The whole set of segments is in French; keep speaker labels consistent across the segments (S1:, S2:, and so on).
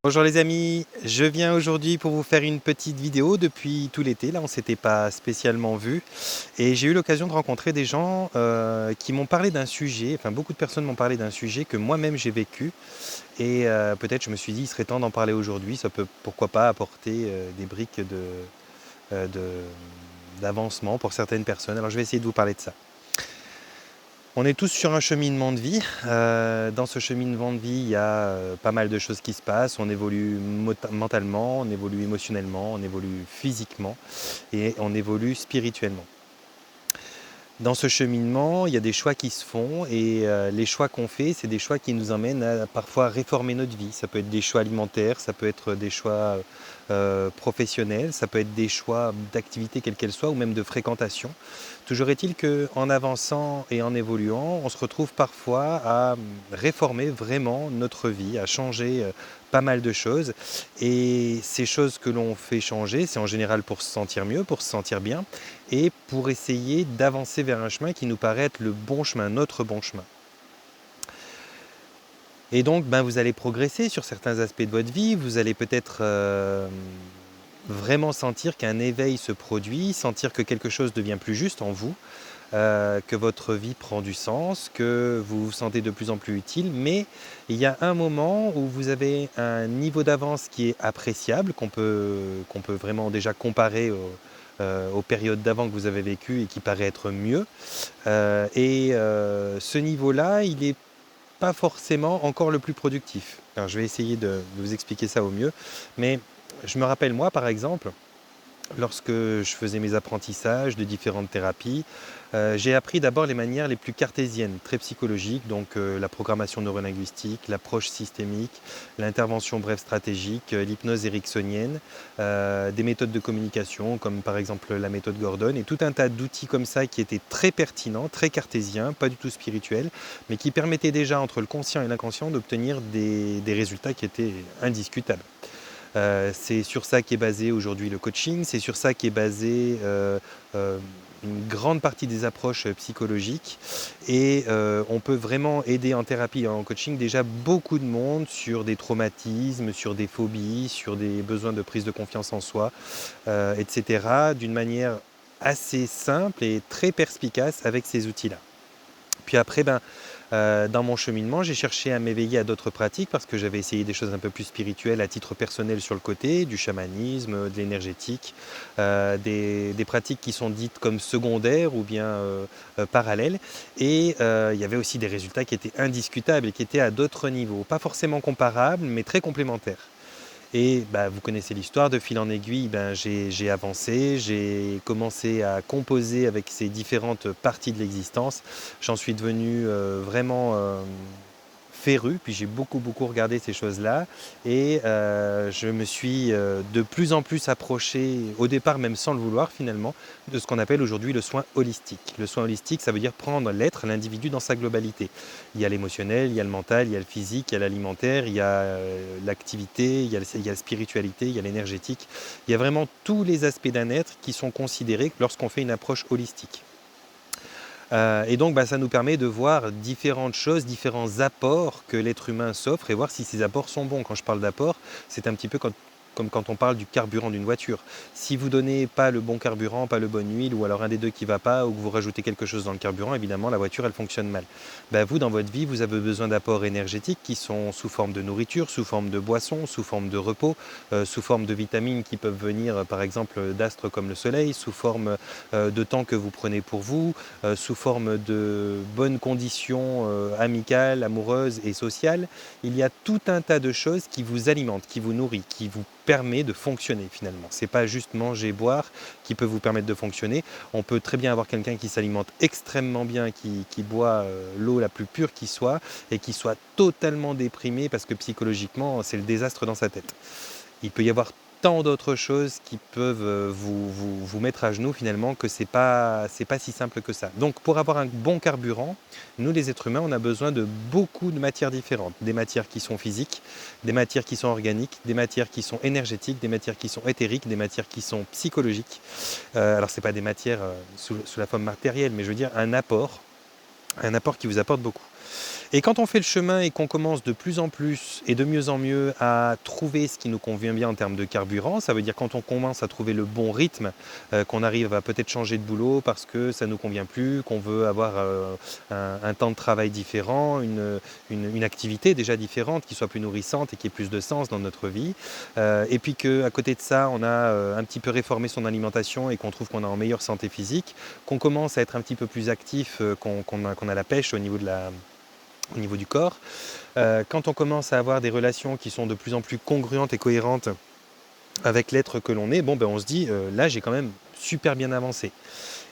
S1: Bonjour les amis, je viens aujourd'hui pour vous faire une petite vidéo depuis tout l'été, là on s'était pas spécialement vu et j'ai eu l'occasion de rencontrer des gens qui m'ont parlé d'un sujet, enfin beaucoup de personnes m'ont parlé d'un sujet que moi-même j'ai vécu et peut-être je me suis dit il serait temps d'en parler aujourd'hui, ça peut pourquoi pas apporter des briques euh, de- d'avancement pour certaines personnes, alors je vais essayer de vous parler de ça. On est tous sur un cheminement de vie. Dans ce cheminement de vie, il y a pas mal de choses qui se passent. On évolue mentalement, on évolue émotionnellement, on évolue physiquement et on évolue spirituellement. Dans ce cheminement, il y a des choix qui se font et les choix qu'on fait, c'est des choix qui nous emmènent à parfois réformer notre vie. Ça peut être des choix alimentaires, ça peut être des choix professionnels, ça peut être des choix d'activité quelle qu'elle soit ou même de fréquentation. Toujours est-il qu'en avançant et en évoluant, on se retrouve parfois à réformer vraiment notre vie, à changer pas mal de choses. Et ces choses que l'on fait changer, c'est en général pour se sentir mieux, pour se sentir bien et pour essayer d'avancer vers un chemin qui nous paraît être le bon chemin, notre bon chemin. Et donc, vous allez progresser sur certains aspects de votre vie, vous allez peut-être vraiment sentir qu'un éveil se produit, sentir que quelque chose devient plus juste en vous, que votre vie prend du sens, que vous vous sentez de plus en plus utile, mais il y a un moment où vous avez un niveau d'avance qui est appréciable, qu'on peut vraiment déjà comparer aux périodes d'avant que vous avez vécues et qui paraît être mieux. Ce niveau-là, il n'est pas forcément encore le plus productif. Alors, je vais essayer de vous expliquer ça au mieux, mais je me rappelle moi par exemple, lorsque je faisais mes apprentissages de différentes thérapies, j'ai appris d'abord les manières les plus cartésiennes, très psychologiques, donc la programmation neurolinguistique, l'approche systémique, l'intervention brève stratégique, l'hypnose ericksonienne, des méthodes de communication comme par exemple la méthode Gordon et tout un tas d'outils comme ça qui étaient très pertinents, très cartésiens, pas du tout spirituels, mais qui permettaient déjà entre le conscient et l'inconscient d'obtenir des résultats qui étaient indiscutables. C'est sur ça qu'est basé aujourd'hui le coaching, c'est sur ça qu'est basé une grande partie des approches psychologiques et on peut vraiment aider en thérapie et en coaching déjà beaucoup de monde sur des traumatismes, sur des phobies, sur des besoins de prise de confiance en soi, etc. d'une manière assez simple et très perspicace avec ces outils-là. Puis après, dans mon cheminement, j'ai cherché à m'éveiller à d'autres pratiques parce que j'avais essayé des choses un peu plus spirituelles à titre personnel sur le côté, du chamanisme, de l'énergétique, des pratiques qui sont dites comme secondaires ou bien parallèles. Et il y avait aussi des résultats qui étaient indiscutables et qui étaient à d'autres niveaux, pas forcément comparables, mais très complémentaires. Et vous connaissez l'histoire, de fil en aiguille, j'ai avancé, j'ai commencé à composer avec ces différentes parties de l'existence. J'en suis devenu vraiment féru, puis j'ai beaucoup regardé ces choses-là et je me suis de plus en plus approché, au départ même sans le vouloir finalement, de ce qu'on appelle aujourd'hui le soin holistique. Le soin holistique, ça veut dire prendre l'être, l'individu dans sa globalité. Il y a l'émotionnel, il y a le mental, il y a le physique, il y a l'alimentaire, il y a l'activité, il y a la spiritualité, il y a l'énergétique. Il y a vraiment tous les aspects d'un être qui sont considérés lorsqu'on fait une approche holistique. Et donc, ça nous permet de voir différentes choses, différents apports que l'être humain s'offre et voir si ces apports sont bons. Quand je parle d'apport, c'est un petit peu comme quand on parle du carburant d'une voiture. Si vous ne donnez pas le bon carburant, pas le bon huile, ou alors un des deux qui ne va pas, ou que vous rajoutez quelque chose dans le carburant, évidemment, la voiture, elle fonctionne mal. Vous, dans votre vie, vous avez besoin d'apports énergétiques qui sont sous forme de nourriture, sous forme de boisson, sous forme de repos, sous forme de vitamines qui peuvent venir, par exemple, d'astres comme le soleil, sous forme de temps que vous prenez pour vous, sous forme de bonnes conditions amicales, amoureuses et sociales. Il y a tout un tas de choses qui vous alimentent, qui vous nourrissent, qui vous permet de fonctionner finalement. Ce n'est pas juste manger, boire qui peut vous permettre de fonctionner. On peut très bien avoir quelqu'un qui s'alimente extrêmement bien, qui boit l'eau la plus pure qui soit et qui soit totalement déprimé parce que psychologiquement c'est le désastre dans sa tête. Il peut y avoir tant d'autres choses qui peuvent vous mettre à genoux finalement que c'est pas si simple que ça. Donc pour avoir un bon carburant, nous les êtres humains, on a besoin de beaucoup de matières différentes. Des matières qui sont physiques, des matières qui sont organiques, des matières qui sont énergétiques, des matières qui sont éthériques, des matières qui sont psychologiques. Alors c'est pas des matières sous la forme matérielle, mais je veux dire un apport qui vous apporte beaucoup. Et quand on fait le chemin et qu'on commence de plus en plus et de mieux en mieux à trouver ce qui nous convient bien en termes de carburant, ça veut dire quand on commence à trouver le bon rythme, qu'on arrive à peut-être changer de boulot parce que ça ne nous convient plus, qu'on veut avoir un temps de travail différent, une activité déjà différente qui soit plus nourrissante et qui ait plus de sens dans notre vie. Et puis qu'à côté de ça, on a un petit peu réformé son alimentation et qu'on trouve qu'on est en meilleure santé physique, qu'on commence à être un petit peu plus actif, qu'on a la pêche au niveau du corps. Quand on commence à avoir des relations qui sont de plus en plus congruentes et cohérentes avec l'être que l'on est, bon, ben, on se dit, là, j'ai quand même super bien avancé.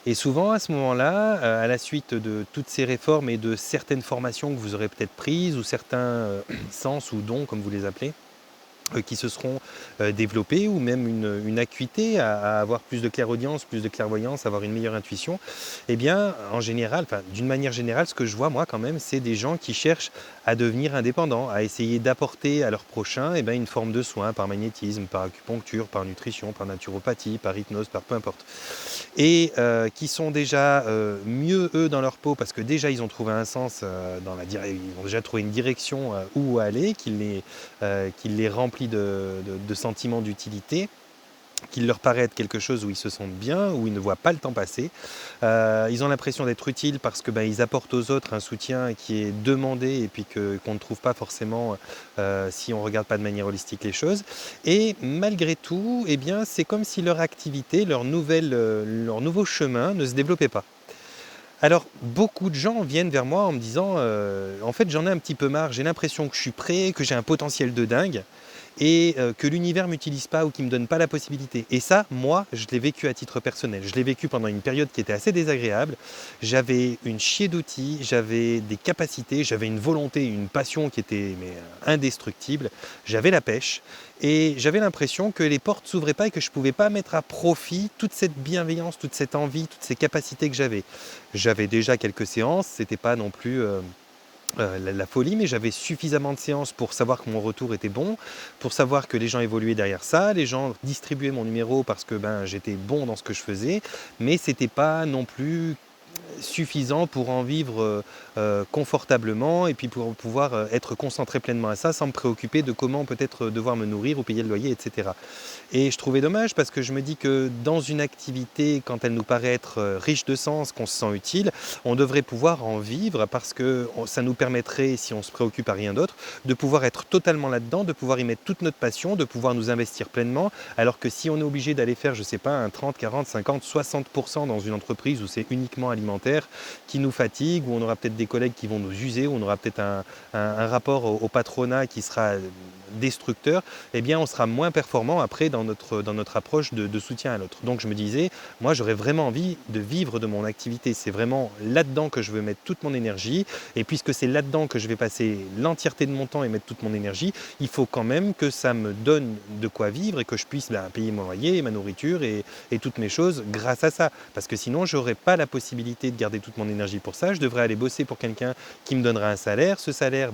S1: Et souvent, à ce moment-là, à la suite de toutes ces réformes et de certaines formations que vous aurez peut-être prises, ou certains sens ou dons, comme vous les appelez, qui se seront développés, ou même une acuité à avoir plus de clairaudience, plus de clairvoyance, avoir une meilleure intuition, eh bien, en général, enfin, d'une manière générale, ce que je vois, moi, quand même, c'est des gens qui cherchent à devenir indépendants, à essayer d'apporter à leur prochain eh bien, une forme de soin par magnétisme, par acupuncture, par nutrition, par naturopathie, par hypnose, par peu importe. Et qui sont déjà mieux, eux, dans leur peau, parce que déjà, ils ont trouvé un sens, ils ont déjà trouvé une direction où aller, qui les remplit de sentiments d'utilité, qui leur paraît être quelque chose où ils se sentent bien, où ils ne voient pas le temps passer. Ils ont l'impression d'être utiles parce que ils apportent aux autres un soutien qui est demandé et puis qu'on ne trouve pas forcément si on ne regarde pas de manière holistique les choses. Et malgré tout, eh bien, c'est comme si leur activité, leur nouveau chemin ne se développait pas. Alors, beaucoup de gens viennent vers moi en me disant en fait, j'en ai un petit peu marre, j'ai l'impression que je suis prêt, que j'ai un potentiel de dingue et que l'univers ne m'utilise pas ou qui ne me donne pas la possibilité. Et ça, moi, je l'ai vécu à titre personnel. Je l'ai vécu pendant une période qui était assez désagréable. J'avais une chier d'outils, j'avais des capacités, j'avais une volonté, une passion qui était indestructible. J'avais la pêche et j'avais l'impression que les portes ne s'ouvraient pas et que je ne pouvais pas mettre à profit toute cette bienveillance, toute cette envie, toutes ces capacités que j'avais. J'avais déjà quelques séances, c'était pas non plus la folie, mais j'avais suffisamment de séances pour savoir que mon retour était bon, pour savoir que les gens évoluaient derrière ça, les gens distribuaient mon numéro parce que j'étais bon dans ce que je faisais, mais c'était pas non plus suffisant pour en vivre confortablement et puis pour pouvoir être concentré pleinement à ça sans me préoccuper de comment peut-être devoir me nourrir ou payer le loyer, etc. Et je trouvais dommage parce que je me dis que dans une activité, quand elle nous paraît être riche de sens, qu'on se sent utile, on devrait pouvoir en vivre parce que ça nous permettrait, si on se préoccupe à rien d'autre, de pouvoir être totalement là-dedans, de pouvoir y mettre toute notre passion, de pouvoir nous investir pleinement, alors que si on est obligé d'aller faire, je sais pas, un 30, 40, 50, 60% dans une entreprise où c'est uniquement alimentaire, qui nous fatigue, où on aura peut-être des collègues qui vont nous user, où on aura peut-être un rapport au patronat qui sera destructeur, eh bien on sera moins performant après dans notre approche de soutien à l'autre. Donc je me disais, moi j'aurais vraiment envie de vivre de mon activité, c'est vraiment là-dedans que je veux mettre toute mon énergie, et puisque c'est là-dedans que je vais passer l'entièreté de mon temps et mettre toute mon énergie, il faut quand même que ça me donne de quoi vivre et que je puisse payer mon loyer, ma nourriture et toutes mes choses grâce à ça. Parce que sinon, je n'aurais pas la possibilité de garder toute mon énergie pour ça. Je devrais aller bosser pour quelqu'un qui me donnera un salaire. Ce salaire,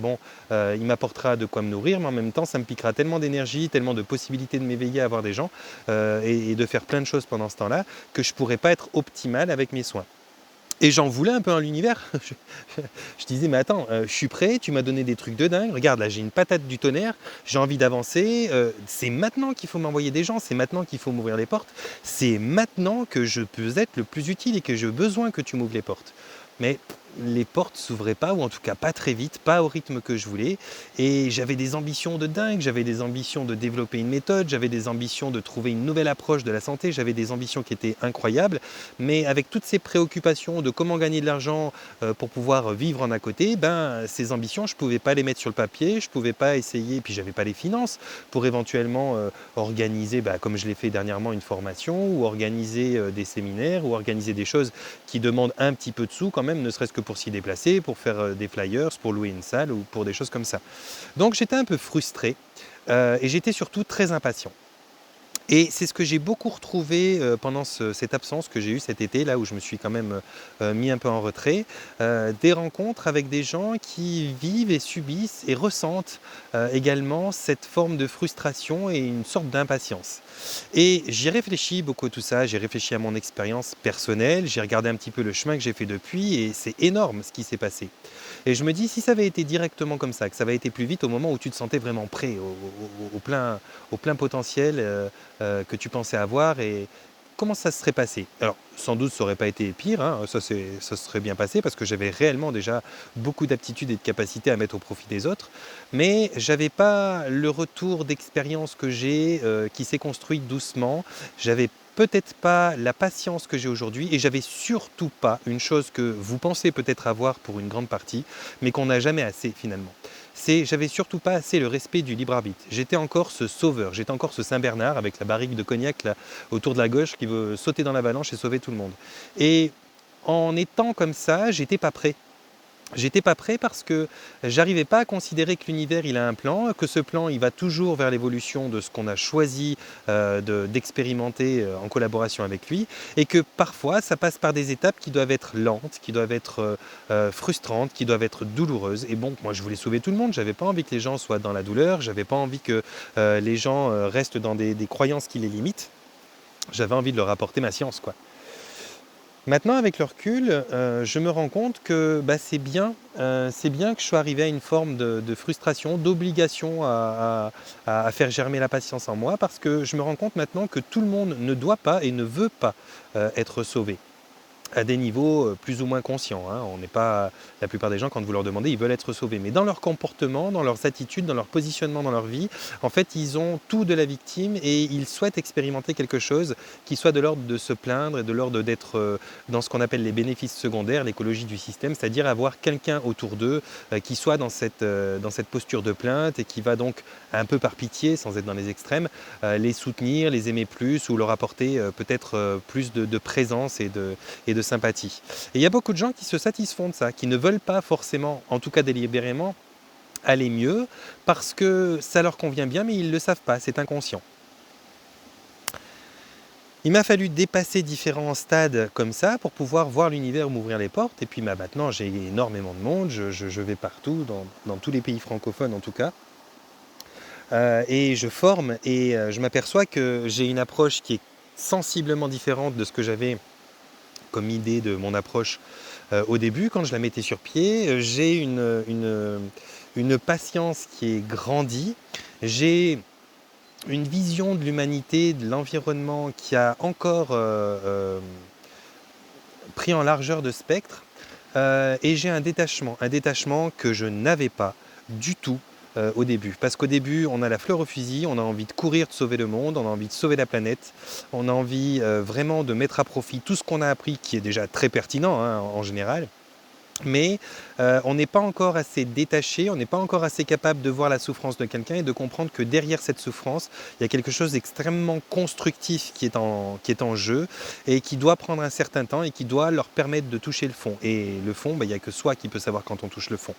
S1: il m'apportera de quoi me nourrir, mais en même temps, ça me piquera tellement d'énergie, tellement de possibilités de m'éveiller à voir des gens et de faire plein de choses pendant ce temps-là que je ne pourrais pas être optimal avec mes soins. Et j'en voulais un peu à l'univers. Je disais, mais attends, je suis prêt, tu m'as donné des trucs de dingue. Regarde, là, j'ai une patate du tonnerre, j'ai envie d'avancer. C'est maintenant qu'il faut m'envoyer des gens, c'est maintenant qu'il faut m'ouvrir les portes. C'est maintenant que je peux être le plus utile et que j'ai besoin que tu m'ouvres les portes. Mais les portes ne s'ouvraient pas, ou en tout cas pas très vite, pas au rythme que je voulais. Et j'avais des ambitions de dingue, j'avais des ambitions de développer une méthode, j'avais des ambitions de trouver une nouvelle approche de la santé, j'avais des ambitions qui étaient incroyables. Mais avec toutes ces préoccupations de comment gagner de l'argent pour pouvoir vivre en à côté, ces ambitions, je ne pouvais pas les mettre sur le papier, je ne pouvais pas essayer, puis je n'avais pas les finances pour éventuellement organiser, comme je l'ai fait dernièrement, une formation, ou organiser des séminaires, ou organiser des choses qui demandent un petit peu de sous quand même, ne serait-ce que pour s'y déplacer, pour faire des flyers, pour louer une salle ou pour des choses comme ça. Donc j'étais un peu frustré et j'étais surtout très impatient. Et c'est ce que j'ai beaucoup retrouvé pendant cette absence que j'ai eue cet été, là où je me suis quand même mis un peu en retrait, des rencontres avec des gens qui vivent et subissent et ressentent également cette forme de frustration et une sorte d'impatience. Et j'y réfléchis beaucoup à tout ça, j'ai réfléchi à mon expérience personnelle, j'ai regardé un petit peu le chemin que j'ai fait depuis et c'est énorme ce qui s'est passé. Et je me dis, si ça avait été directement comme ça, que ça avait été plus vite au moment où tu te sentais vraiment prêt, au plein potentiel que tu pensais avoir, et comment ça se serait passé? Alors, sans doute, ça n'aurait pas été pire, hein, ça se serait bien passé parce que j'avais réellement déjà beaucoup d'aptitudes et de capacités à mettre au profit des autres, mais j'avais pas le retour d'expérience que j'ai, qui s'est construit doucement. J'avais peut-être pas la patience que j'ai aujourd'hui et j'avais surtout pas une chose que vous pensez peut-être avoir pour une grande partie, mais qu'on n'a jamais assez finalement. J'avais surtout pas assez le respect du libre arbitre. J'étais encore ce sauveur, j'étais encore ce Saint-Bernard avec la barrique de cognac là, autour de la gauche qui veut sauter dans l'avalanche et sauver tout le monde. Et en étant comme ça, j'étais pas prêt. J'étais pas prêt parce que j'arrivais pas à considérer que l'univers il a un plan, que ce plan il va toujours vers l'évolution de ce qu'on a choisi d'expérimenter en collaboration avec lui, et que parfois ça passe par des étapes qui doivent être lentes, qui doivent être frustrantes, qui doivent être douloureuses. Et bon, moi je voulais sauver tout le monde, j'avais pas envie que les gens soient dans la douleur, j'avais pas envie que les gens restent dans des croyances qui les limitent, j'avais envie de leur apporter ma science, quoi. Maintenant, avec le recul, je me rends compte que bah, c'est bien que je sois arrivé à une forme de frustration, d'obligation à faire germer la patience en moi, parce que je me rends compte maintenant que tout le monde ne doit pas et ne veut pas être sauvé à des niveaux plus ou moins conscients, hein. On n'est pas, la plupart des gens, quand vous leur demandez, ils veulent être sauvés. Mais dans leur comportement, dans leurs attitudes, dans leur positionnement dans leur vie, en fait, ils ont tout de la victime et ils souhaitent expérimenter quelque chose qui soit de l'ordre de se plaindre et de l'ordre d'être dans ce qu'on appelle les bénéfices secondaires, l'écologie du système, c'est-à-dire avoir quelqu'un autour d'eux qui soit dans cette posture de plainte et qui va donc, un peu par pitié, sans être dans les extrêmes, les soutenir, les aimer plus ou leur apporter peut-être plus de présence et de sympathie. Et il y a beaucoup de gens qui se satisfont de ça, qui ne veulent pas forcément, en tout cas délibérément, aller mieux, parce que ça leur convient bien, mais ils ne le savent pas, c'est inconscient. Il m'a fallu dépasser différents stades comme ça pour pouvoir voir l'univers m'ouvrir les portes. Et puis bah, maintenant, j'ai énormément de monde, je vais partout, dans tous les pays francophones en tout cas. Et je forme et je m'aperçois que j'ai une approche qui est sensiblement différente de ce que j'avais comme idée de mon approche au début, quand je la mettais sur pied. J'ai une patience qui est grandie. J'ai une vision de l'humanité, de l'environnement qui a encore pris en largeur de spectre. Et j'ai un détachement que je n'avais pas du tout au début. Parce qu'au début, on a la fleur au fusil, on a envie de courir, de sauver le monde, on a envie de sauver la planète, on a envie vraiment de mettre à profit tout ce qu'on a appris, qui est déjà très pertinent hein, en général. Mais on n'est pas encore assez détaché, on n'est pas encore assez capable de voir la souffrance de quelqu'un et de comprendre que derrière cette souffrance, il y a quelque chose d'extrêmement constructif qui est en jeu et qui doit prendre un certain temps et qui doit leur permettre de toucher le fond. Et le fond, il n'y a que soi qui peut savoir quand on touche le fond.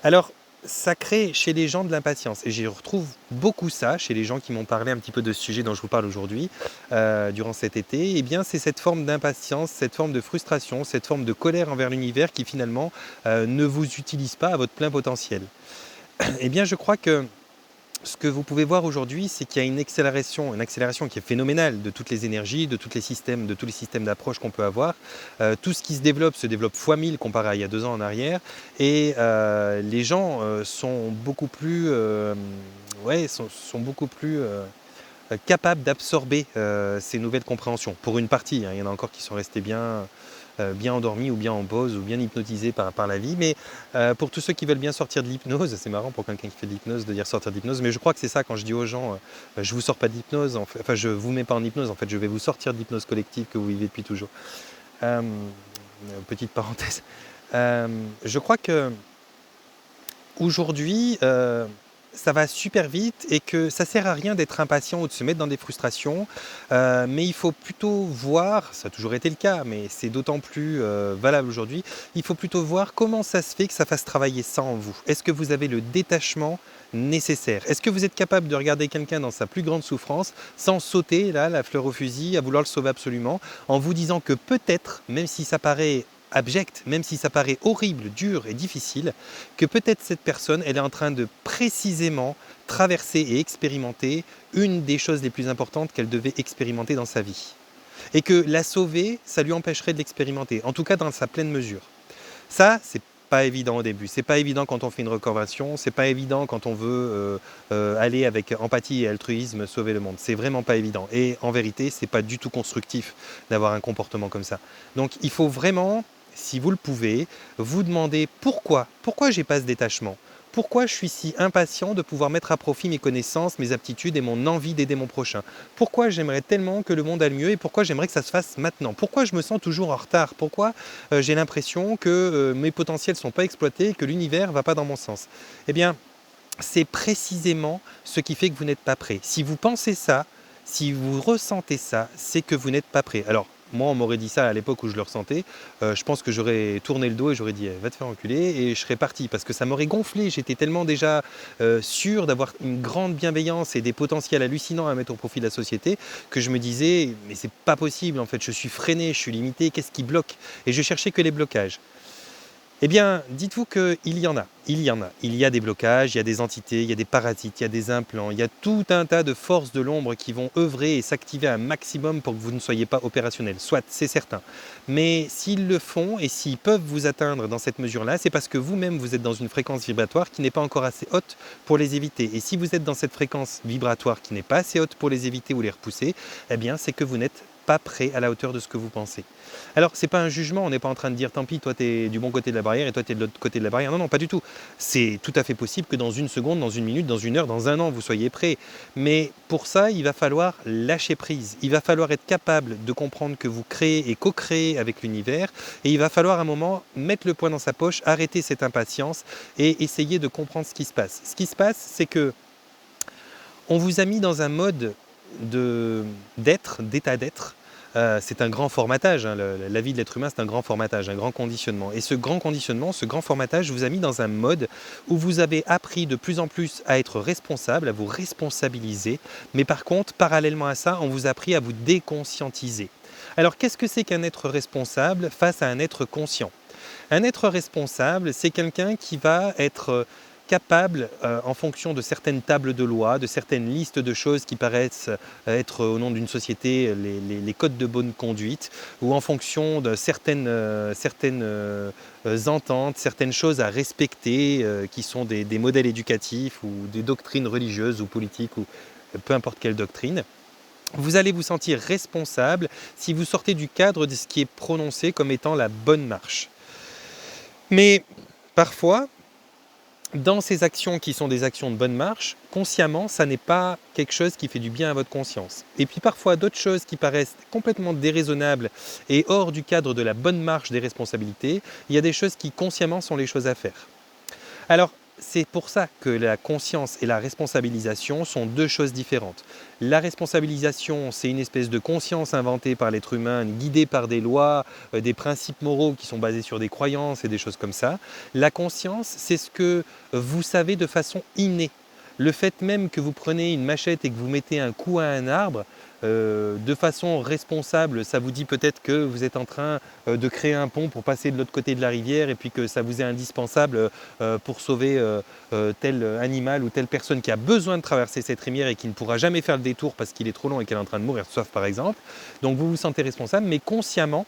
S1: Alors, ça crée chez les gens de l'impatience. Et j'y retrouve beaucoup ça chez les gens qui m'ont parlé un petit peu de ce sujet dont je vous parle aujourd'hui, durant cet été. Eh bien, c'est cette forme d'impatience, cette forme de frustration, cette forme de colère envers l'univers qui finalement ne vous utilise pas à votre plein potentiel. Eh bien, je crois que ce que vous pouvez voir aujourd'hui, c'est qu'il y a une accélération qui est phénoménale de toutes les énergies, de tous les systèmes d'approche qu'on peut avoir. Tout ce qui se développe fois 1000 comparé à il y a 2 ans en arrière. Et les gens sont beaucoup plus, sont beaucoup plus capables d'absorber ces nouvelles compréhensions. Pour une partie, hein, il y en a encore qui sont restés bien endormis ou bien en pause ou bien hypnotisés par la vie. Mais pour tous ceux qui veulent bien sortir de l'hypnose, c'est marrant pour quelqu'un qui fait de l'hypnose de dire sortir de l'hypnose, mais je crois que c'est ça quand je dis aux gens, je vous sors pas de l'hypnose, enfin je vous mets pas en hypnose, en fait je vais vous sortir de l'hypnose collective que vous vivez depuis toujours. Euh, Petite parenthèse. Je crois que aujourd'hui, ça va super vite et que ça sert à rien d'être impatient ou de se mettre dans des frustrations, mais il faut plutôt voir, ça a toujours été le cas, mais c'est d'autant plus valable aujourd'hui, il faut plutôt voir comment ça se fait que ça fasse travailler ça en vous. Est-ce que vous avez le détachement nécessaire? Est-ce que vous êtes capable de regarder quelqu'un dans sa plus grande souffrance sans sauter là, la fleur au fusil, à vouloir le sauver absolument, en vous disant que peut-être, même si ça paraît abject, même si ça paraît horrible, dur et difficile, que peut-être cette personne, elle est en train de précisément traverser et expérimenter une des choses les plus importantes qu'elle devait expérimenter dans sa vie. Et que la sauver, ça lui empêcherait de l'expérimenter, en tout cas dans sa pleine mesure. Ça, c'est pas évident au début. C'est pas évident quand on fait une reconversion. C'est pas évident quand on veut aller avec empathie et altruisme sauver le monde. C'est vraiment pas évident. Et en vérité, c'est pas du tout constructif d'avoir un comportement comme ça. Donc, il faut vraiment, si vous le pouvez, vous demander pourquoi. Pourquoi j'ai pas ce détachement? Pourquoi je suis si impatient de pouvoir mettre à profit mes connaissances, mes aptitudes et mon envie d'aider mon prochain? Pourquoi j'aimerais tellement que le monde aille mieux et pourquoi j'aimerais que ça se fasse maintenant? Pourquoi je me sens toujours en retard? Pourquoi j'ai l'impression que mes potentiels ne sont pas exploités et que l'univers ne va pas dans mon sens? Eh bien, c'est précisément ce qui fait que vous n'êtes pas prêt. Si vous pensez ça, si vous ressentez ça, c'est que vous n'êtes pas prêt. Alors, moi, on m'aurait dit ça à l'époque où je le ressentais. Je pense que j'aurais tourné le dos et j'aurais dit va te faire enculer et je serais parti parce que ça m'aurait gonflé. J'étais tellement déjà sûr d'avoir une grande bienveillance et des potentiels hallucinants à mettre au profit de la société que je me disais mais c'est pas possible en fait. Je suis freiné, je suis limité. Qu'est-ce qui bloque? Et je cherchais que les blocages. Eh bien, dites-vous qu'il y en a, il y en a. Il y a des blocages, il y a des entités, il y a des parasites, il y a des implants, il y a tout un tas de forces de l'ombre qui vont œuvrer et s'activer un maximum pour que vous ne soyez pas opérationnel. Soit, c'est certain. Mais s'ils le font et s'ils peuvent vous atteindre dans cette mesure-là, c'est parce que vous-même, vous êtes dans une fréquence vibratoire qui n'est pas encore assez haute pour les éviter. Et si vous êtes dans cette fréquence vibratoire qui n'est pas assez haute pour les éviter ou les repousser, eh bien, c'est que vous n'êtes pas prêt à la hauteur de ce que vous pensez. Alors, ce n'est pas un jugement, on n'est pas en train de dire tant pis, toi tu es du bon côté de la barrière et toi tu es de l'autre côté de la barrière. Non, non, pas du tout. C'est tout à fait possible que dans une seconde, dans une minute, dans une heure, dans un an, vous soyez prêt. Mais pour ça, il va falloir lâcher prise. Il va falloir être capable de comprendre que vous créez et co-créez avec l'univers. Et il va falloir à un moment mettre le poing dans sa poche, arrêter cette impatience et essayer de comprendre ce qui se passe. Ce qui se passe, c'est que on vous a mis dans un mode d'état d'être. C'est un grand formatage, hein, la vie de l'être humain c'est un grand formatage, un grand conditionnement. Et ce grand conditionnement, ce grand formatage vous a mis dans un mode où vous avez appris de plus en plus à être responsable, à vous responsabiliser, mais par contre, parallèlement à ça, on vous a appris à vous déconscientiser. Alors qu'est-ce que c'est qu'un être responsable face à un être conscient? Un être responsable, c'est quelqu'un qui va être capable, en fonction de certaines tables de loi, de certaines listes de choses qui paraissent être au nom d'une société les codes de bonne conduite, ou en fonction de certaines ententes, certaines choses à respecter, qui sont des modèles éducatifs ou des doctrines religieuses ou politiques ou peu importe quelle doctrine. Vous allez vous sentir responsable si vous sortez du cadre de ce qui est prononcé comme étant la bonne marche. Mais parfois, dans ces actions qui sont des actions de bonne marche, consciemment, ça n'est pas quelque chose qui fait du bien à votre conscience. Et puis parfois, d'autres choses qui paraissent complètement déraisonnables et hors du cadre de la bonne marche des responsabilités, il y a des choses qui consciemment sont les choses à faire. Alors, c'est pour ça que la conscience et la responsabilisation sont deux choses différentes. La responsabilisation, c'est une espèce de conscience inventée par l'être humain, guidée par des lois, des principes moraux qui sont basés sur des croyances et des choses comme ça. La conscience, c'est ce que vous savez de façon innée. Le fait même que vous prenez une machette et que vous mettez un coup à un arbre, de façon responsable, ça vous dit peut-être que vous êtes en train de créer un pont pour passer de l'autre côté de la rivière et puis que ça vous est indispensable pour sauver tel animal ou telle personne qui a besoin de traverser cette rivière et qui ne pourra jamais faire le détour parce qu'il est trop long et qu'elle est en train de mourir de soif par exemple. Donc vous vous sentez responsable, mais consciemment,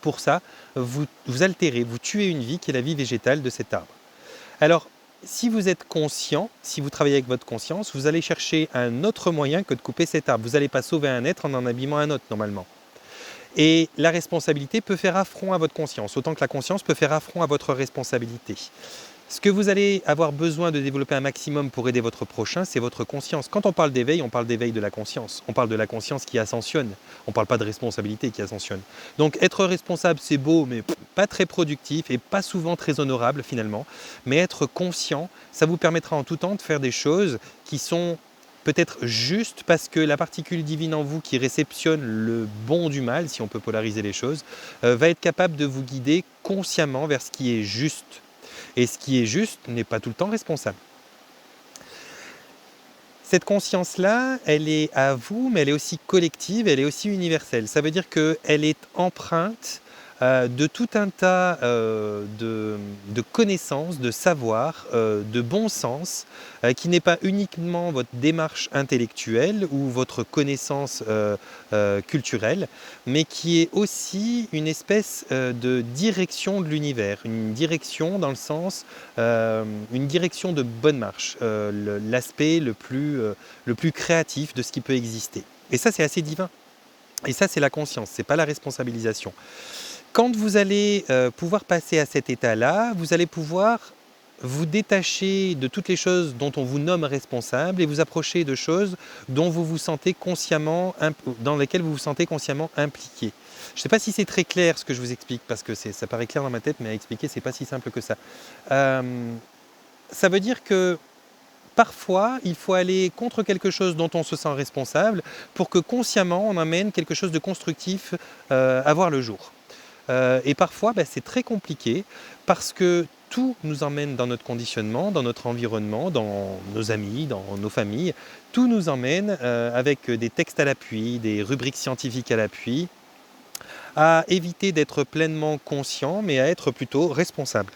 S1: pour ça, vous altérez, vous tuez une vie qui est la vie végétale de cet arbre. Alors, si vous êtes conscient, si vous travaillez avec votre conscience, vous allez chercher un autre moyen que de couper cet arbre. Vous n'allez pas sauver un être en abîmant un autre normalement. Et la responsabilité peut faire affront à votre conscience, autant que la conscience peut faire affront à votre responsabilité. Ce que vous allez avoir besoin de développer un maximum pour aider votre prochain, c'est votre conscience. Quand on parle d'éveil de la conscience. On parle de la conscience qui ascensionne. On ne parle pas de responsabilité qui ascensionne. Donc être responsable, c'est beau, mais pas très productif et pas souvent très honorable finalement, mais être conscient, ça vous permettra en tout temps de faire des choses qui sont peut-être justes parce que la particule divine en vous qui réceptionne le bon du mal, si on peut polariser les choses, va être capable de vous guider consciemment vers ce qui est juste. Et ce qui est juste n'est pas tout le temps responsable. Cette conscience-là, elle est à vous, mais elle est aussi collective, elle est aussi universelle. Ça veut dire qu'elle est empreinte de tout un tas de connaissances, de savoirs, de bon sens, qui n'est pas uniquement votre démarche intellectuelle ou votre connaissance culturelle, mais qui est aussi une espèce de direction de l'univers, une direction dans le sens, une direction de bonne marche, l'aspect le plus créatif de ce qui peut exister. Et ça, c'est assez divin. Et ça, c'est la conscience, c'est pas la responsabilisation. Quand vous allez pouvoir passer à cet état-là, vous allez pouvoir vous détacher de toutes les choses dont on vous nomme responsable et vous approcher de choses dont vous vous sentez consciemment, dans lesquelles vous vous sentez consciemment impliqué. Je ne sais pas si c'est très clair ce que je vous explique, parce que ça paraît clair dans ma tête, mais à expliquer, c'est pas si simple que ça. Ça veut dire que parfois, il faut aller contre quelque chose dont on se sent responsable pour que consciemment, on amène quelque chose de constructif à voir le jour. Et parfois, c'est très compliqué parce que tout nous emmène dans notre conditionnement, dans notre environnement, dans nos amis, dans nos familles. Tout nous emmène, avec des textes à l'appui, des rubriques scientifiques à l'appui, à éviter d'être pleinement conscient, mais à être plutôt responsable.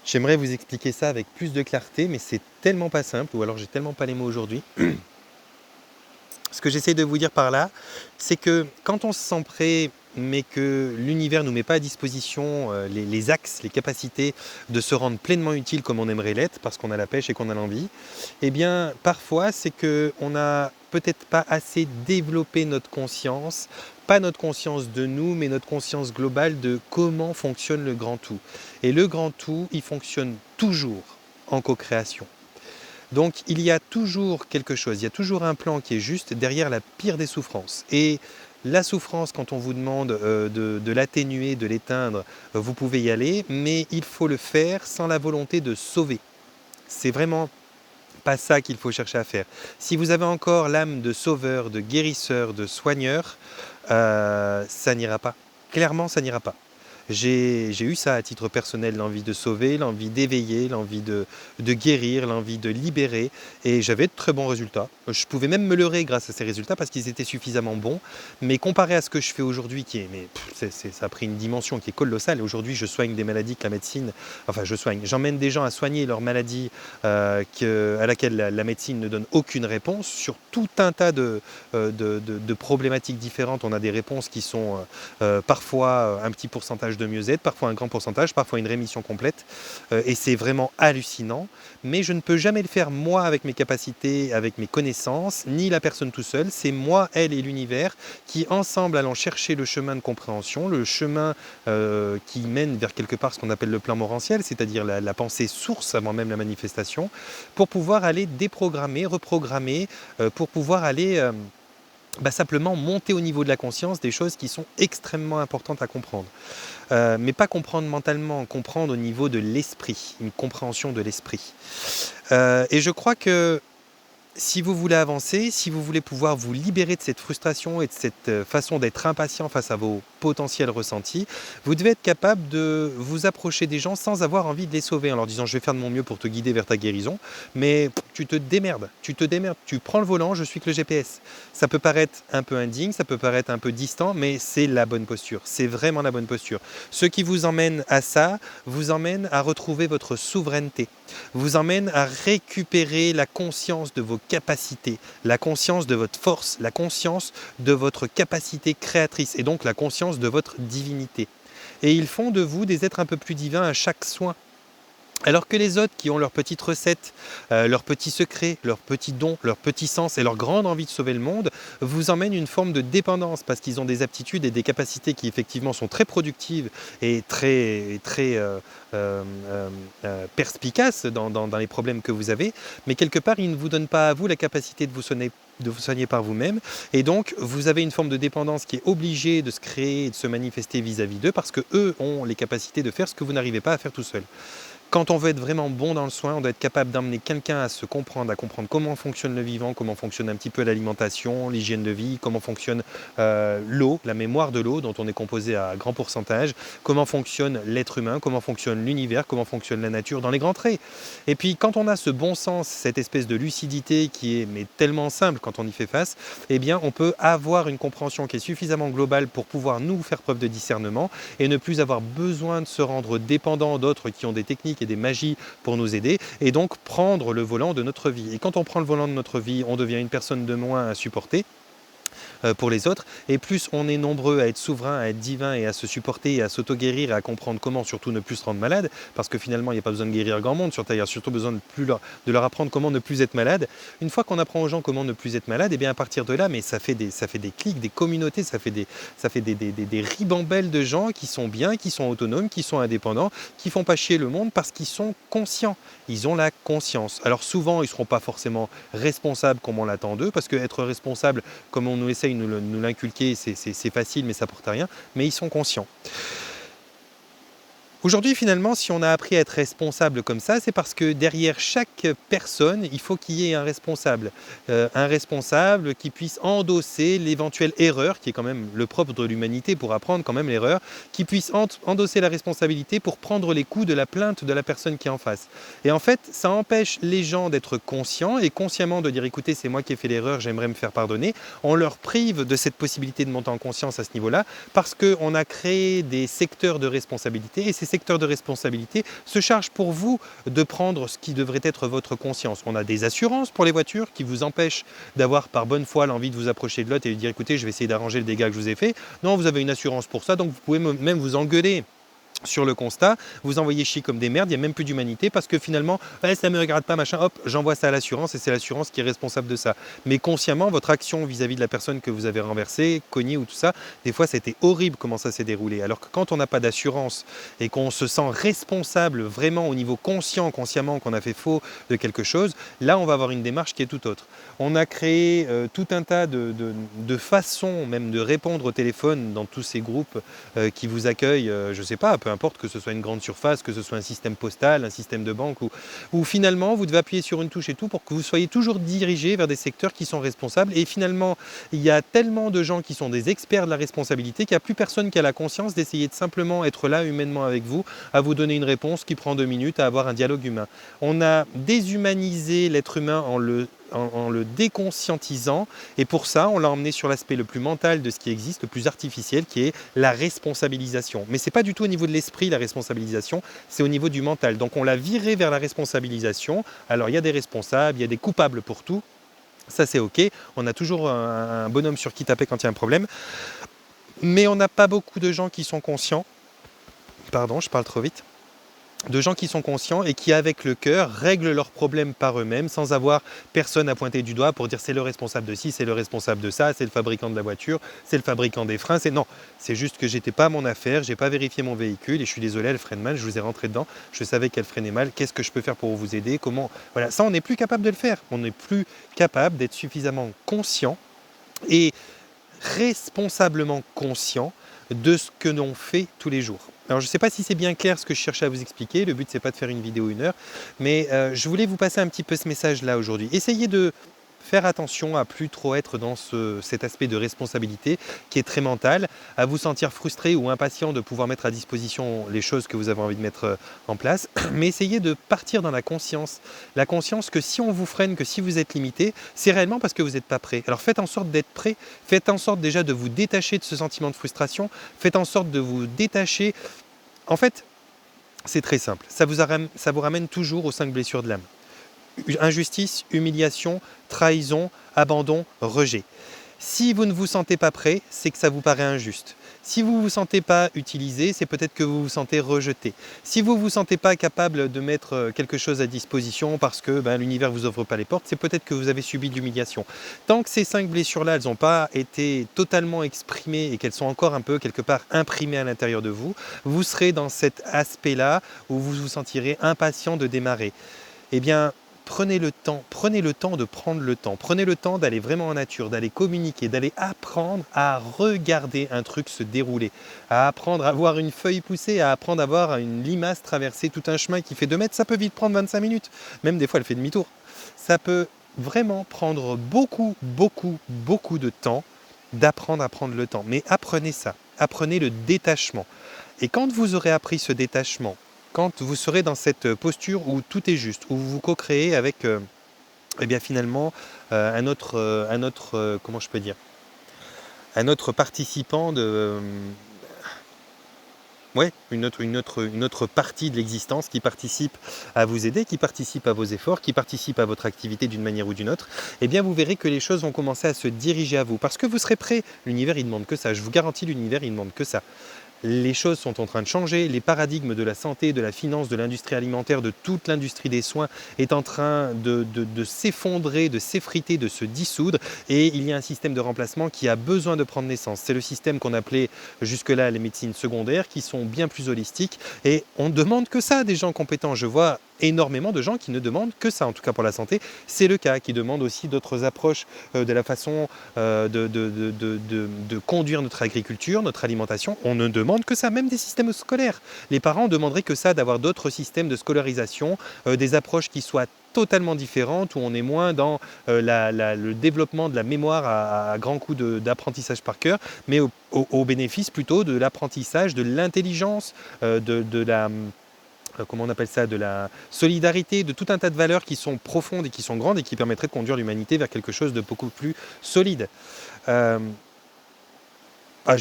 S1: J'aimerais vous expliquer ça avec plus de clarté, mais c'est tellement pas simple, ou alors j'ai tellement pas les mots aujourd'hui. Ce que j'essaie de vous dire par là, c'est que quand on se sent prêt, mais que l'univers ne nous met pas à disposition les axes, les capacités de se rendre pleinement utile comme on aimerait l'être, parce qu'on a la pêche et qu'on a l'envie, eh bien parfois c'est qu'on n'a peut-être pas assez développé notre conscience, pas notre conscience de nous, mais notre conscience globale de comment fonctionne le grand tout. Et le grand tout, il fonctionne toujours en co-création. Donc il y a toujours quelque chose, il y a toujours un plan qui est juste derrière la pire des souffrances. Et la souffrance, quand on vous demande de l'atténuer, de l'éteindre, vous pouvez y aller, mais il faut le faire sans la volonté de sauver. C'est vraiment pas ça qu'il faut chercher à faire. Si vous avez encore l'âme de sauveur, de guérisseur, de soigneur, ça n'ira pas. Clairement, ça n'ira pas. J'ai eu ça à titre personnel, l'envie de sauver, l'envie d'éveiller, l'envie de guérir, l'envie de libérer. Et j'avais de très bons résultats. Je pouvais même me leurrer grâce à ces résultats parce qu'ils étaient suffisamment bons. Mais comparé à ce que je fais aujourd'hui, ça a pris une dimension qui est colossale. Aujourd'hui, je soigne des maladies que la médecine... Enfin, j'emmène des gens à soigner leurs maladies à laquelle la médecine ne donne aucune réponse. Sur tout un tas de problématiques différentes, on a des réponses qui sont parfois un petit pourcentage de mieux-être, parfois un grand pourcentage, parfois une rémission complète, et c'est vraiment hallucinant, mais je ne peux jamais le faire moi avec mes capacités, avec mes connaissances, ni la personne tout seul, c'est moi, elle et l'univers qui ensemble allons chercher le chemin de compréhension, le chemin qui mène vers quelque part ce qu'on appelle le plan morantiel, c'est-à-dire la pensée source avant même la manifestation, pour pouvoir aller déprogrammer, reprogrammer, pour pouvoir aller... simplement monter au niveau de la conscience des choses qui sont extrêmement importantes à comprendre. Mais pas comprendre mentalement, comprendre au niveau de l'esprit, une compréhension de l'esprit. Et je crois que si vous voulez avancer, si vous voulez pouvoir vous libérer de cette frustration et de cette façon d'être impatient face à vos potentiels ressentis, vous devez être capable de vous approcher des gens sans avoir envie de les sauver en leur disant « je vais faire de mon mieux pour te guider vers ta guérison », mais tu te démerdes, tu prends le volant, je suis que le GPS. Ça peut paraître un peu indigne, ça peut paraître un peu distant, mais c'est la bonne posture, c'est vraiment la bonne posture. Ce qui vous emmène à ça, vous emmène à retrouver votre souveraineté, vous emmène à récupérer la conscience de vos capacités, la conscience de votre force, la conscience de votre capacité créatrice et donc la conscience de votre divinité. Et ils font de vous des êtres un peu plus divins à chaque soin. Alors que les autres qui ont leurs petites recettes, leurs petits secrets, leurs petits dons, leurs petits sens et leur grande envie de sauver le monde, vous emmènent une forme de dépendance parce qu'ils ont des aptitudes et des capacités qui effectivement sont très productives et très perspicaces dans les problèmes que vous avez, mais quelque part ils ne vous donnent pas à vous la capacité de vous de vous soigner par vous-même. Et donc, vous avez une forme de dépendance qui est obligée de se créer et de se manifester vis-à-vis d'eux parce qu'eux ont les capacités de faire ce que vous n'arrivez pas à faire tout seul. Quand on veut être vraiment bon dans le soin, on doit être capable d'emmener quelqu'un à se comprendre, à comprendre comment fonctionne le vivant, comment fonctionne un petit peu l'alimentation, l'hygiène de vie, comment fonctionne l'eau, la mémoire de l'eau dont on est composé à grand pourcentage, comment fonctionne l'être humain, comment fonctionne l'univers, comment fonctionne la nature dans les grands traits. Et puis quand on a ce bon sens, cette espèce de lucidité qui est mais tellement simple quand on y fait face, eh bien on peut avoir une compréhension qui est suffisamment globale pour pouvoir nous faire preuve de discernement et ne plus avoir besoin de se rendre dépendant d'autres qui ont des techniques et des magies pour nous aider, et donc prendre le volant de notre vie. Et quand on prend le volant de notre vie, on devient une personne de moins à supporter pour les autres, et plus on est nombreux à être souverains, à être divins et à se supporter et à s'auto-guérir et à comprendre comment surtout ne plus se rendre malade, parce que finalement il n'y a pas besoin de guérir grand monde sur Terre, il y a surtout besoin de leur apprendre comment ne plus être malade. Une fois qu'on apprend aux gens comment ne plus être malade, et bien à partir de là, mais ça fait des clics, des communautés, ça fait des ribambelles de gens qui sont bien, qui sont autonomes, qui sont indépendants, qui font pas chier le monde parce qu'ils sont conscients, ils ont la conscience. Alors souvent ils ne seront pas forcément responsables comme on l'attend d'eux, parce qu'être responsable comme on nous essaye de nous l'inculquer, c'est facile mais ça porte à rien, mais ils sont conscients. Aujourd'hui, finalement, si on a appris à être responsable comme ça, c'est parce que derrière chaque personne, il faut qu'il y ait un responsable qui puisse endosser l'éventuelle erreur, qui est quand même le propre de l'humanité pour apprendre quand même l'erreur, qui puisse endosser la responsabilité pour prendre les coups de la plainte de la personne qui est en face. Et en fait, ça empêche les gens d'être conscients et consciemment de dire écoutez, c'est moi qui ai fait l'erreur, j'aimerais me faire pardonner. On leur prive de cette possibilité de monter en conscience à ce niveau-là parce qu'on a créé des secteurs de responsabilité et ces secteurs de responsabilité se chargent pour vous de prendre ce qui devrait être votre conscience. On a des assurances pour les voitures qui vous empêchent d'avoir par bonne foi l'envie de vous approcher de l'autre et de dire écoutez, je vais essayer d'arranger le dégât que je vous ai fait. Non, vous avez une assurance pour ça, donc vous pouvez même vous engueuler sur le constat, vous envoyez chier comme des merdes, il n'y a même plus d'humanité parce que finalement, ça ne me regarde pas, machin, hop, j'envoie ça à l'assurance et c'est l'assurance qui est responsable de ça. Mais consciemment, votre action vis-à-vis de la personne que vous avez renversée, cognée ou tout ça, des fois c'était horrible comment ça s'est déroulé. Alors que quand on n'a pas d'assurance et qu'on se sent responsable vraiment au niveau consciemment qu'on a fait faux de quelque chose, là on va avoir une démarche qui est tout autre. On a créé tout un tas de façons même de répondre au téléphone dans tous ces groupes qui vous accueillent, je ne sais pas, peu importe que ce soit une grande surface, que ce soit un système postal, un système de banque, où finalement vous devez appuyer sur une touche et tout pour que vous soyez toujours dirigé vers des secteurs qui sont responsables. Et finalement, il y a tellement de gens qui sont des experts de la responsabilité qu'il n'y a plus personne qui a la conscience d'essayer de simplement être là humainement avec vous, à vous donner une réponse qui prend 2 minutes, à avoir un dialogue humain. On a déshumanisé l'être humain en le déconscientisant, et pour ça on l'a emmené sur l'aspect le plus mental de ce qui existe, le plus artificiel, qui est la responsabilisation. Mais c'est pas du tout au niveau de l'esprit la responsabilisation, c'est au niveau du mental. Donc on l'a viré vers la responsabilisation. Alors il y a des responsables, il y a des coupables pour tout, ça c'est ok, on a toujours un bonhomme sur qui taper quand il y a un problème, mais on n'a pas beaucoup de gens qui sont conscients, pardon je parle trop vite, de gens qui sont conscients et qui, avec le cœur, règlent leurs problèmes par eux-mêmes sans avoir personne à pointer du doigt pour dire c'est le responsable de ci, c'est le responsable de ça, c'est le fabricant de la voiture, c'est le fabricant des freins. Non, c'est juste que j'étais pas à mon affaire, j'ai pas vérifié mon véhicule et je suis désolé, elle freine mal, je vous ai rentré dedans, je savais qu'elle freinait mal, qu'est-ce que je peux faire pour vous aider, comment... Voilà, ça on n'est plus capable de le faire, on n'est plus capable d'être suffisamment conscient et responsablement conscient de ce que l'on fait tous les jours. Alors je ne sais pas si c'est bien clair ce que je cherchais à vous expliquer, le but c'est pas de faire une vidéo 1 heure, mais je voulais vous passer un petit peu ce message là aujourd'hui. Essayez de faire attention à plus trop être dans cet aspect de responsabilité qui est très mental, à vous sentir frustré ou impatient de pouvoir mettre à disposition les choses que vous avez envie de mettre en place, mais essayez de partir dans la conscience que si on vous freine, que si vous êtes limité, c'est réellement parce que vous n'êtes pas prêt. Alors faites en sorte d'être prêt, faites en sorte déjà de vous détacher de ce sentiment de frustration, faites en sorte de vous détacher. En fait, c'est très simple, ça vous ramène toujours aux 5 blessures de l'âme. Injustice, humiliation, trahison, abandon, rejet. Si vous ne vous sentez pas prêt, c'est que ça vous paraît injuste. Si vous ne vous sentez pas utilisé, c'est peut-être que vous vous sentez rejeté. Si vous ne vous sentez pas capable de mettre quelque chose à disposition parce que l'univers ne vous ouvre pas les portes, c'est peut-être que vous avez subi de l'humiliation. Tant que ces 5 blessures-là, elles n'ont pas été totalement exprimées et qu'elles sont encore un peu quelque part imprimées à l'intérieur de vous, vous serez dans cet aspect-là où vous vous sentirez impatient de démarrer. Eh bien, prenez le temps de prendre le temps, prenez le temps d'aller vraiment en nature, d'aller communiquer, d'aller apprendre à regarder un truc se dérouler, à apprendre à voir une feuille pousser, à apprendre à voir une limace traverser tout un chemin qui fait 2 mètres, ça peut vite prendre 25 minutes, même des fois elle fait demi-tour. Ça peut vraiment prendre beaucoup, beaucoup, beaucoup de temps d'apprendre à prendre le temps. Mais apprenez ça, apprenez le détachement. Et quand vous aurez appris ce détachement, quand vous serez dans cette posture où tout est juste, où vous vous co-créez avec eh bien finalement comment je peux dire, un autre participant de ouais, une autre partie de l'existence qui participe à vous aider, qui participe à vos efforts, qui participe à votre activité d'une manière ou d'une autre, eh bien vous verrez que les choses vont commencer à se diriger à vous. Parce que vous serez prêt. L'univers, il ne demande que ça. Je vous garantis, l'univers, il ne demande que ça. Les choses sont en train de changer, les paradigmes de la santé, de la finance, de l'industrie alimentaire, de toute l'industrie des soins est en train de s'effondrer, de s'effriter, de se dissoudre et il y a un système de remplacement qui a besoin de prendre naissance. C'est le système qu'on appelait jusque-là les médecines secondaires qui sont bien plus holistiques et on ne demande que ça des gens compétents. Je vois énormément de gens qui ne demandent que ça, en tout cas pour la santé, c'est le cas, qui demandent aussi d'autres approches de la façon de conduire notre agriculture, notre alimentation. On ne demande que ça, même des systèmes scolaires. Les parents demanderaient que ça, d'avoir d'autres systèmes de scolarisation, des approches qui soient totalement différentes, où on est moins dans le développement de la mémoire à grands coups d'apprentissage par cœur, mais au bénéfice plutôt de l'apprentissage, de l'intelligence, de la comment on appelle ça, de la solidarité, de tout un tas de valeurs qui sont profondes et qui sont grandes et qui permettraient de conduire l'humanité vers quelque chose de beaucoup plus solide. Je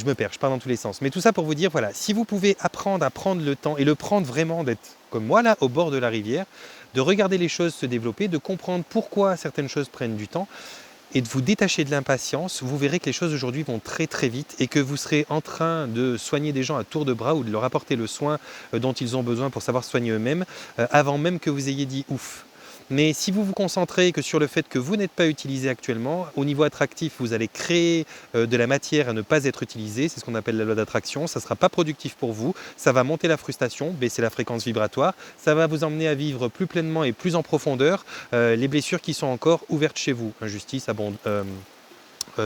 S1: me perds, je pars dans tous les sens. Mais tout ça pour vous dire, voilà, si vous pouvez apprendre à prendre le temps et le prendre vraiment d'être comme moi là, au bord de la rivière, de regarder les choses se développer, de comprendre pourquoi certaines choses prennent du temps, et de vous détacher de l'impatience, vous verrez que les choses aujourd'hui vont très très vite et que vous serez en train de soigner des gens à tour de bras ou de leur apporter le soin dont ils ont besoin pour savoir soigner eux-mêmes avant même que vous ayez dit ouf. Mais si vous vous concentrez que sur le fait que vous n'êtes pas utilisé actuellement, au niveau attractif, vous allez créer de la matière à ne pas être utilisée, c'est ce qu'on appelle la loi d'attraction, ça ne sera pas productif pour vous, ça va monter la frustration, baisser la fréquence vibratoire, ça va vous emmener à vivre plus pleinement et plus en profondeur les blessures qui sont encore ouvertes chez vous, injustice,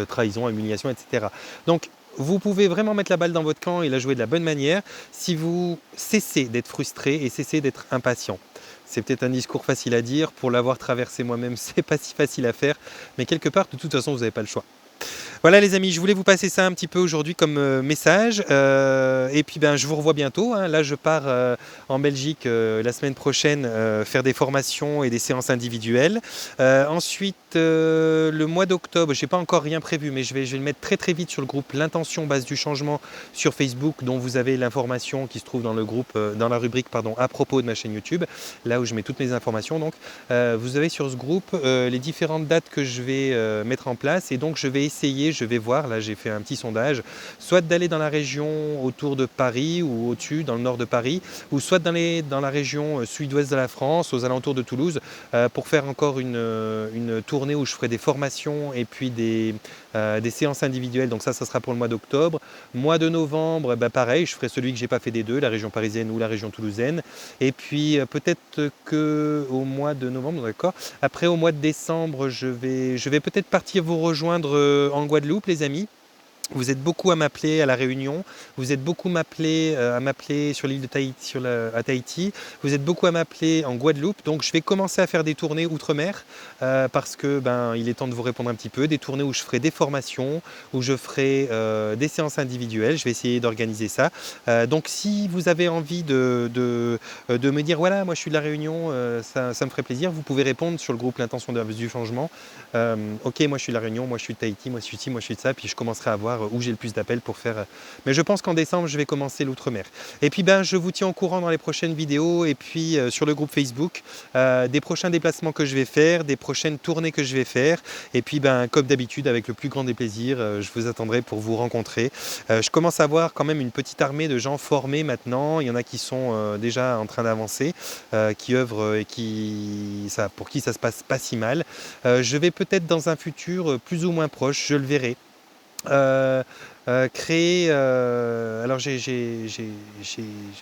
S1: trahison, humiliation, etc. Donc, vous pouvez vraiment mettre la balle dans votre camp et la jouer de la bonne manière si vous cessez d'être frustré et cessez d'être impatient. C'est peut-être un discours facile à dire, pour l'avoir traversé moi-même, c'est pas si facile à faire, mais quelque part, de toute façon, vous n'avez pas le choix. Voilà les amis, je voulais vous passer ça un petit peu aujourd'hui comme message. Et puis je vous revois bientôt. Là, je pars en Belgique la semaine prochaine faire des formations et des séances individuelles. Ensuite, le mois d'octobre, je n'ai pas encore rien prévu, mais je vais le mettre très très vite sur le groupe L'Intention Base du Changement sur Facebook, dont vous avez l'information qui se trouve dans le groupe, dans la rubrique à propos de ma chaîne YouTube, là où je mets toutes mes informations. Donc, vous avez sur ce groupe les différentes dates que je vais mettre en place et donc je vais essayer, je vais voir, là j'ai fait un petit sondage, soit d'aller dans la région autour de Paris ou au-dessus, dans le nord de Paris, ou soit d'aller dans la région sud-ouest de la France, aux alentours de Toulouse, pour faire encore une tournée où je ferai des formations et puis des séances individuelles. Donc ça sera pour le mois d'octobre. Mois de novembre, pareil, je ferai celui que j'ai pas fait des deux, la région parisienne ou la région toulousaine. Et puis peut-être qu'au mois de novembre, d'accord. Après au mois de décembre, je vais peut-être partir vous rejoindre en Guadeloupe, les amis. Vous êtes beaucoup à m'appeler à La Réunion, vous êtes beaucoup à m'appeler sur l'île de Tahiti, à Tahiti, vous êtes beaucoup à m'appeler en Guadeloupe, donc je vais commencer à faire des tournées outre-mer parce que il est temps de vous répondre un petit peu, des tournées où je ferai des formations, où je ferai des séances individuelles, je vais essayer d'organiser ça. Donc si vous avez envie de me dire voilà, moi je suis de La Réunion, ça me ferait plaisir, vous pouvez répondre sur le groupe L'Intention du Changement. Ok, moi je suis de La Réunion, moi je suis de Tahiti, moi je suis ci, moi je suis de ça, puis je commencerai à voir où j'ai le plus d'appels pour faire. Mais je pense qu'en décembre, je vais commencer l'outre-mer. Et puis je vous tiens au courant dans les prochaines vidéos et puis sur le groupe Facebook des prochains déplacements que je vais faire, des prochaines tournées que je vais faire. Et puis comme d'habitude, avec le plus grand des plaisirs, je vous attendrai pour vous rencontrer. Je commence à voir quand même une petite armée de gens formés maintenant. Il y en a qui sont déjà en train d'avancer, qui œuvrent et pour qui ça se passe pas si mal. Je vais peut-être dans un futur plus ou moins proche, je le verrai. Heu créer, alors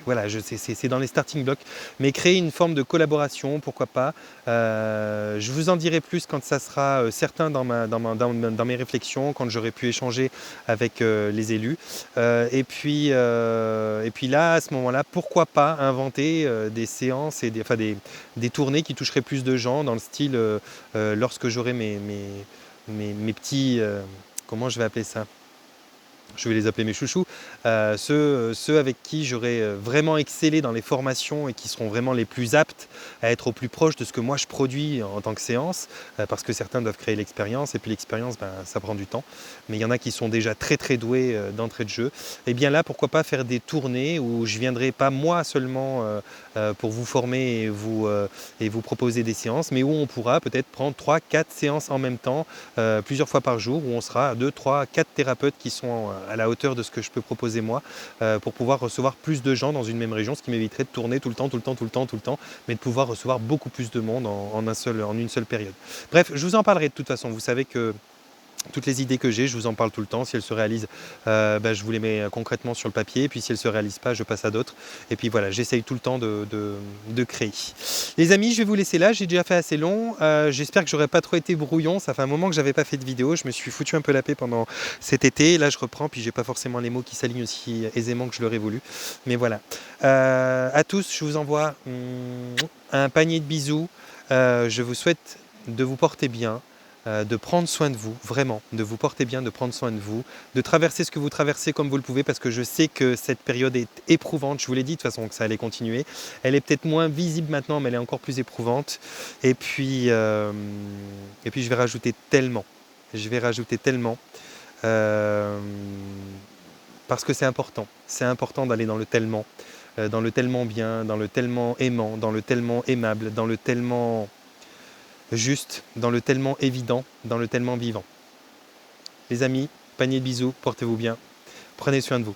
S1: voilà, c'est dans les starting blocks, mais créer une forme de collaboration, pourquoi pas? Je vous en dirai plus quand ça sera, certain dans mes réflexions, quand j'aurai pu échanger avec, les élus. Et puis là, à ce moment-là, pourquoi pas inventer, des séances et des tournées qui toucheraient plus de gens dans le style, lorsque j'aurai mes petits, comment je vais appeler ça? Je vais les appeler mes chouchous, ceux avec qui j'aurais vraiment excellé dans les formations et qui seront vraiment les plus aptes à être au plus proche de ce que moi je produis en tant que séance, parce que certains doivent créer l'expérience, et puis l'expérience, ben, ça prend du temps. Mais il y en a qui sont déjà très très doués d'entrée de jeu. Et bien là, pourquoi pas faire des tournées où je viendrai pas moi seulement pour vous former et vous proposer des séances, mais où on pourra peut-être prendre 3-4 séances en même temps, plusieurs fois par jour, où on sera 2, 3, 4 thérapeutes qui sont à la hauteur de ce que je peux proposer moi, pour pouvoir recevoir plus de gens dans une même région, ce qui m'éviterait de tourner tout le temps, mais de pouvoir recevoir beaucoup plus de monde en une seule période. Bref, je vous en parlerai de toute façon. Vous savez que toutes les idées que j'ai, je vous en parle tout le temps. Si elles se réalisent, je vous les mets concrètement sur le papier. Et puis si elles ne se réalisent pas, je passe à d'autres. Et puis voilà, j'essaye tout le temps de créer. Les amis, je vais vous laisser là. J'ai déjà fait assez long. J'espère que j'aurai pas trop été brouillon. Ça fait un moment que j'avais pas fait de vidéo. Je me suis foutu un peu la paix pendant cet été. Là, je reprends. Puis j'ai pas forcément les mots qui s'alignent aussi aisément que je l'aurais voulu. Mais voilà. À tous, je vous envoie un panier de bisous. Je vous souhaite de vous porter bien, de prendre soin de vous, vraiment, de vous porter bien, de prendre soin de vous, de traverser ce que vous traversez comme vous le pouvez, parce que je sais que cette période est éprouvante. Je vous l'ai dit de toute façon que ça allait continuer. Elle est peut-être moins visible maintenant, mais elle est encore plus éprouvante. Et puis je vais rajouter tellement. Je vais rajouter tellement. euh, Parce que c'est important. C'est important d'aller dans le tellement bien, dans le tellement aimant, dans le tellement aimable, dans le tellement juste, dans le tellement évident, dans le tellement vivant. Les amis, panier de bisous, portez-vous bien, prenez soin de vous.